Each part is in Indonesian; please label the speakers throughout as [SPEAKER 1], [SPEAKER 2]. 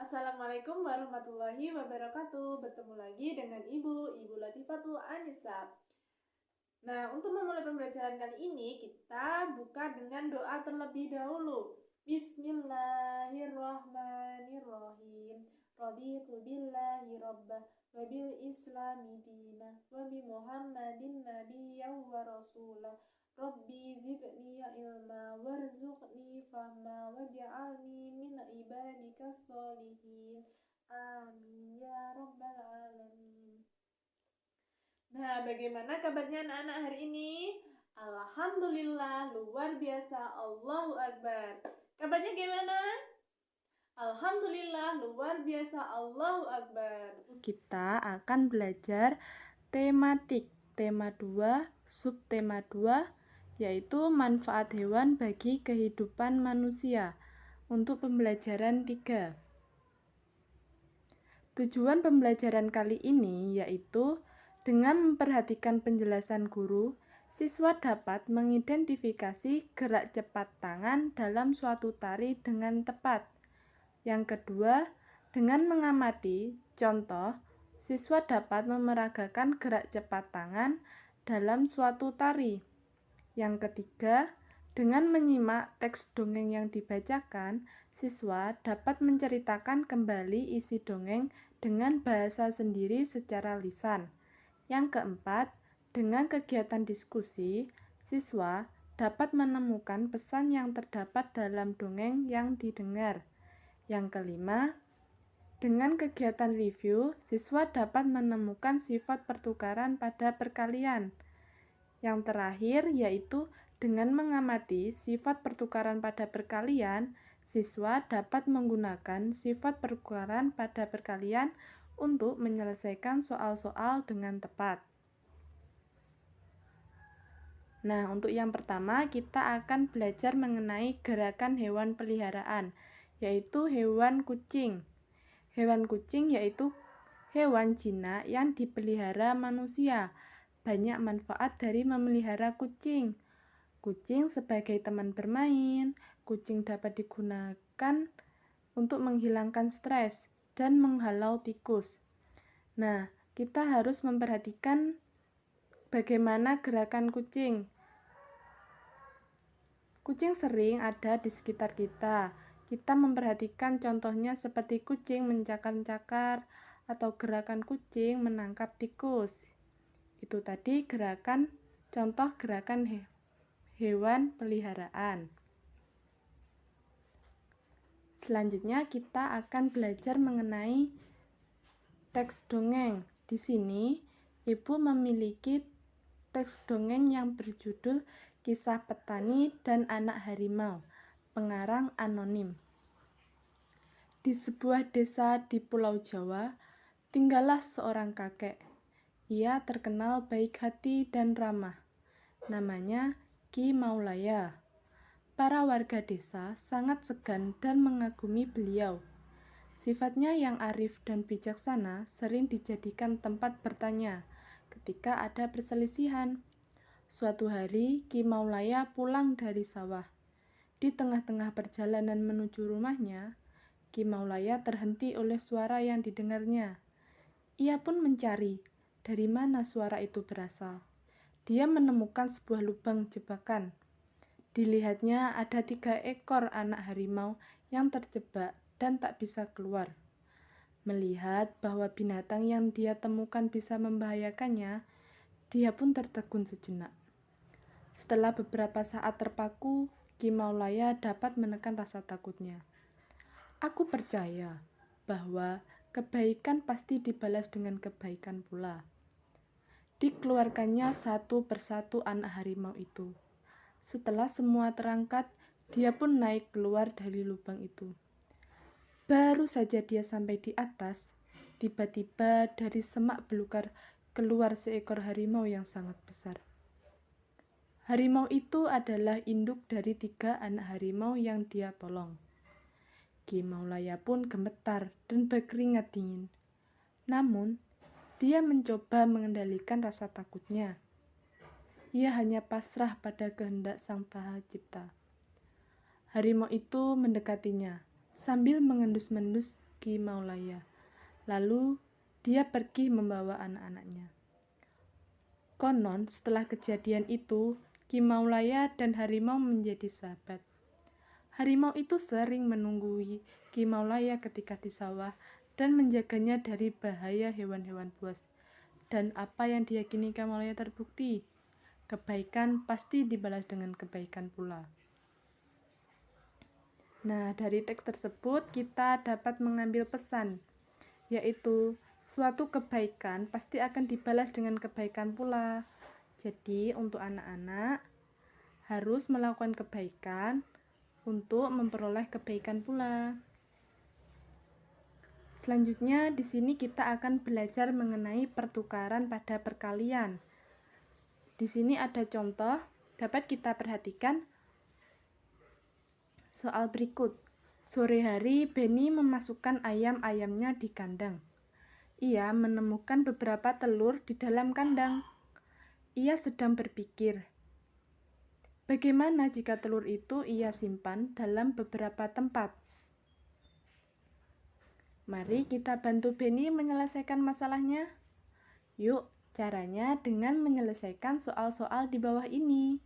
[SPEAKER 1] Assalamualaikum warahmatullahi wabarakatuh. Bertemu lagi dengan Ibu Latifatul Anisa. Nah, untuk memulai pembelajaran kali ini, kita buka dengan doa terlebih dahulu. Bismillahirrahmanirrahim. Raditu billahi rabbah wa bil islami dinah wa bi Muhammadin nabiyyan wa rasulah. Rabbi zidni ilma warzuqni fahma waj'alni min ibadika sholihin. Amin ya rabbal alamin. Nah, bagaimana kabarnya anak-anak hari ini? Alhamdulillah, luar biasa, Allahu Akbar. Kabarnya gimana? Alhamdulillah, luar biasa, Allahu Akbar.
[SPEAKER 2] Kita akan belajar tematik, tema 2, subtema 2, yaitu manfaat hewan bagi kehidupan manusia. Untuk pembelajaran 3. Tujuan pembelajaran kali ini yaitu dengan memperhatikan penjelasan guru, siswa dapat mengidentifikasi gerak cepat tangan dalam suatu tari dengan tepat. Yang kedua, dengan mengamati contoh, siswa dapat memeragakan gerak cepat tangan dalam suatu tari. Yang ketiga, dengan menyimak teks dongeng yang dibacakan, siswa dapat menceritakan kembali isi dongeng dengan bahasa sendiri secara lisan. Yang keempat, dengan kegiatan diskusi, siswa dapat menemukan pesan yang terdapat dalam dongeng yang didengar. Yang kelima, dengan kegiatan review, siswa dapat menemukan sifat pertukaran pada perkalian. Yang terakhir yaitu dengan mengamati sifat pertukaran pada perkalian, siswa dapat menggunakan sifat pertukaran pada perkalian untuk menyelesaikan soal-soal dengan tepat. Nah, untuk yang pertama kita akan belajar mengenai gerakan hewan peliharaan, yaitu hewan kucing. Hewan kucing yaitu hewan jinak yang dipelihara manusia. Banyak manfaat dari memelihara kucing. Kucing sebagai teman bermain, kucing dapat digunakan untuk menghilangkan stres dan menghalau tikus. Nah, kita harus memperhatikan bagaimana gerakan kucing. Kucing sering ada di sekitar kita. Kita memperhatikan contohnya seperti kucing mencakar-cakar atau gerakan kucing menangkap tikus. Itu tadi contoh gerakan hewan peliharaan. Selanjutnya kita akan belajar mengenai teks dongeng. Di sini Ibu memiliki teks dongeng yang berjudul Kisah Petani dan Anak Harimau, pengarang anonim. Di sebuah desa di Pulau Jawa, tinggallah seorang kakek. Ia terkenal baik hati dan ramah. Namanya Ki Maulaya. Para warga desa sangat segan dan mengagumi beliau. Sifatnya yang arif dan bijaksana sering dijadikan tempat bertanya ketika ada perselisihan. Suatu hari, Ki Maulaya pulang dari sawah. Di tengah-tengah perjalanan menuju rumahnya, Ki Maulaya terhenti oleh suara yang didengarnya. Ia pun mencari dari mana suara itu berasal. Dia menemukan sebuah lubang jebakan. Dilihatnya ada 3 ekor anak harimau yang terjebak dan tak bisa keluar. Melihat bahwa binatang yang dia temukan bisa membahayakannya, dia pun tertegun sejenak. Setelah beberapa saat terpaku, Ki Maulaya dapat menekan rasa takutnya. Aku percaya bahwa kebaikan pasti dibalas dengan kebaikan pula. Dikeluarkannya satu persatu anak harimau itu. Setelah semua terangkat, dia pun naik keluar dari lubang itu. Baru saja dia sampai di atas, tiba-tiba dari semak belukar keluar seekor harimau yang sangat besar. Harimau itu adalah induk dari 3 anak harimau yang dia tolong. Ki Maulaya pun gemetar dan berkeringat dingin. Namun, dia mencoba mengendalikan rasa takutnya. Ia hanya pasrah pada kehendak Sang Maha Cipta. Harimau itu mendekatinya, sambil mengendus-endus Ki Maulaya. Lalu dia pergi membawa anak-anaknya. Konon setelah kejadian itu, Ki Maulaya dan harimau menjadi sahabat. Harimau itu sering menunggui Ki Maulaya ketika di sawah dan menjaganya dari bahaya hewan-hewan buas. Dan apa yang diyakini Ki Maulaya terbukti. Kebaikan pasti dibalas dengan kebaikan pula. Nah, dari teks tersebut kita dapat mengambil pesan, yaitu suatu kebaikan pasti akan dibalas dengan kebaikan pula. Jadi, untuk anak-anak harus melakukan kebaikan untuk memperoleh kebaikan pula. Selanjutnya, di sini kita akan belajar mengenai pertukaran pada perkalian. Di sini ada contoh, dapat kita perhatikan. Soal berikut. Sore hari, Benny memasukkan ayam-ayamnya di kandang. Ia menemukan beberapa telur di dalam kandang. Ia sedang berpikir, bagaimana jika telur itu ia simpan dalam beberapa tempat? Mari kita bantu Benny menyelesaikan masalahnya. Yuk, caranya dengan menyelesaikan soal-soal di bawah ini.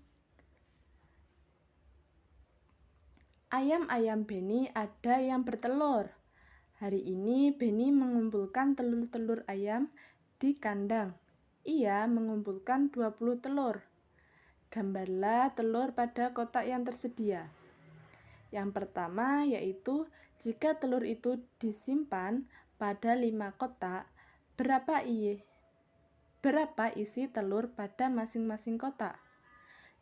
[SPEAKER 2] Ayam-ayam Benny ada yang bertelur. Hari ini Benny mengumpulkan telur-telur ayam di kandang. Ia mengumpulkan 20 telur. Gambarlah telur pada kotak yang tersedia. Yang pertama yaitu jika telur itu disimpan pada 5 kotak, berapa isi telur pada masing-masing kotak?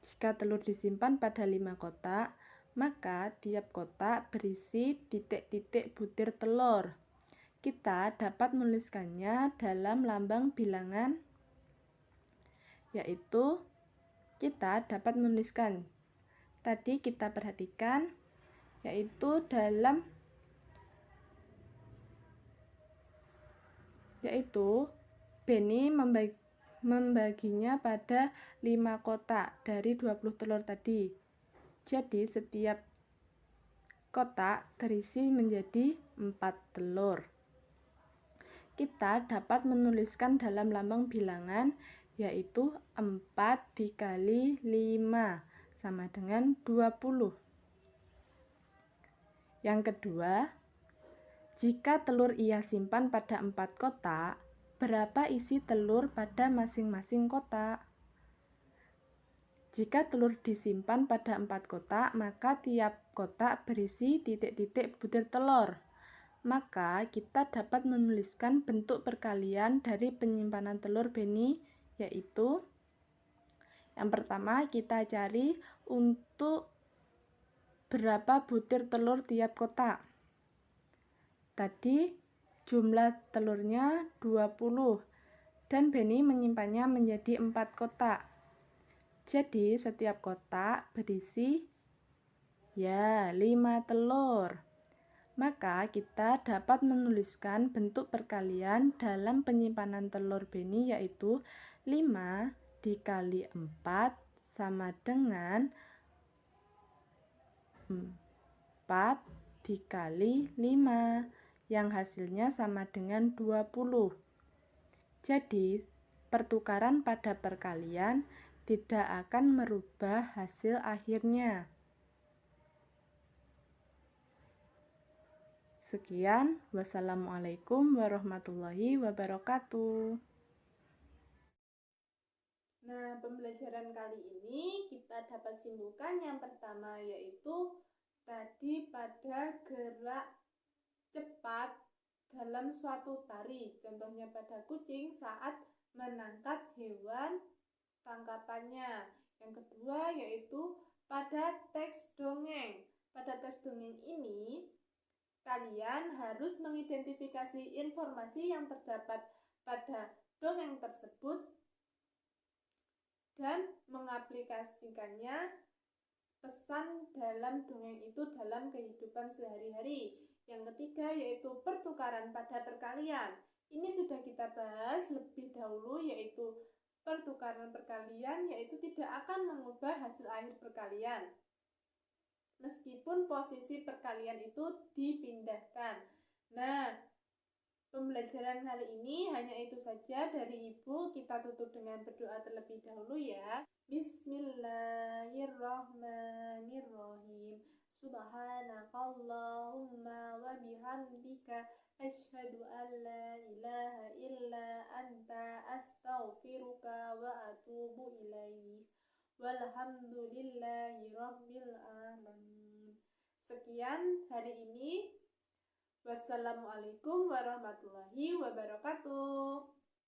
[SPEAKER 2] Jika telur disimpan pada 5 kotak, maka tiap kotak berisi titik-titik butir telur. Kita dapat menuliskannya dalam lambang bilangan, yaitu kita dapat menuliskan. Tadi kita perhatikan, yaitu Benny membaginya pada 5 kotak dari 20 telur tadi. Jadi setiap kotak terisi menjadi 4 telur. Kita dapat menuliskan dalam lambang bilangan, yaitu 4 dikali 5 sama dengan 20. Yang kedua, jika telur ia simpan pada 4 kotak, berapa isi telur pada masing-masing kotak? Jika telur disimpan pada 4 kotak, maka tiap kotak berisi titik-titik butir telur. Maka kita dapat menuliskan bentuk perkalian dari penyimpanan telur Benny, yaitu yang pertama kita cari untuk berapa butir telur tiap kotak. Tadi jumlah telurnya 20 dan Benny menyimpannya menjadi 4 kotak. Jadi setiap kotak berisi 5 telur. Maka kita dapat menuliskan bentuk perkalian dalam penyimpanan telur Benny, yaitu 5 dikali 4 sama dengan 4 dikali 5, yang hasilnya sama dengan 20. Jadi pertukaran pada perkalian tidak akan merubah hasil akhirnya. Sekian, wassalamualaikum warahmatullahi wabarakatuh.
[SPEAKER 1] Nah, pembelajaran kali ini kita dapat simpulkan yang pertama, yaitu tadi pada gerak cepat dalam suatu tari. Contohnya pada kucing saat menangkap hewan tangkapannya. Yang kedua yaitu pada teks dongeng. Pada teks dongeng ini, kalian harus mengidentifikasi informasi yang terdapat pada dongeng tersebut dan mengaplikasikannya pesan dalam dongeng itu dalam kehidupan sehari-hari. Yang ketiga yaitu pertukaran pada perkalian. Ini sudah kita bahas lebih dahulu, yaitu pertukaran perkalian yaitu tidak akan mengubah hasil akhir perkalian meskipun posisi perkalian itu dipindahkan. Nah, pembelajaran kali ini hanya itu saja dari Ibu. Kita tutup dengan berdoa terlebih dahulu ya. Bismillahirrahmanirrahim. Subhanakallahumma wa bihamdika asyhadu an la ilaha illa anta astaghfiruka wa atubu ilaik. Walhamdulillahi rabbil alamin. Sekian hari ini. Wassalamualaikum warahmatullahi wabarakatuh.